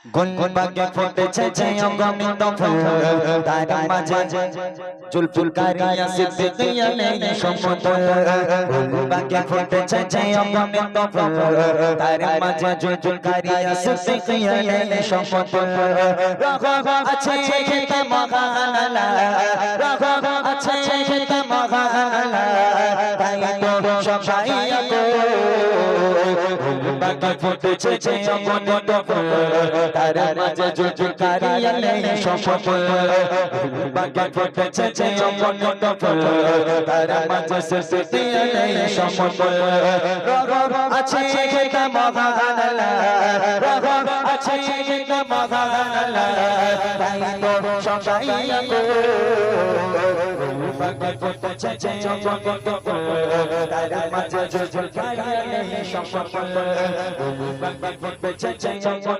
গুলবাগে ফুটেছে যে অগণিত ফুল তার মাঝে জুলফুলকারিয়া সিদ্দিকিয়া নেই সমতুল গুলবাগে ফুটেছে যে অগণিত ফুল তার মাঝে জুলফুলকারিয়া সিদ্দিকিয়া নেই সমতুল রহ আছে খেতে মহানালা রহ আছে খেতে মহানালা তাই তো সবাই গুলবাগে ফুটেছে যে অগণিত ফুল তার মাঝে জুলফুলকারিয়া নেই সমতুল গুলবাগে ফুটেছে যে অগণিত ফুল তার মাঝে সিদ্দিকিয়া নেই সমতুল রহ আছে খেতে মহানালা রহ আছে খেতে মহানালা তাই তো সবাই গুলবাগে ফুটেছে যে অগণিত ফুল তার মাঝে জুলফুলকারিয়া নেই সমতুল গুলবাগে ফুটেছে যে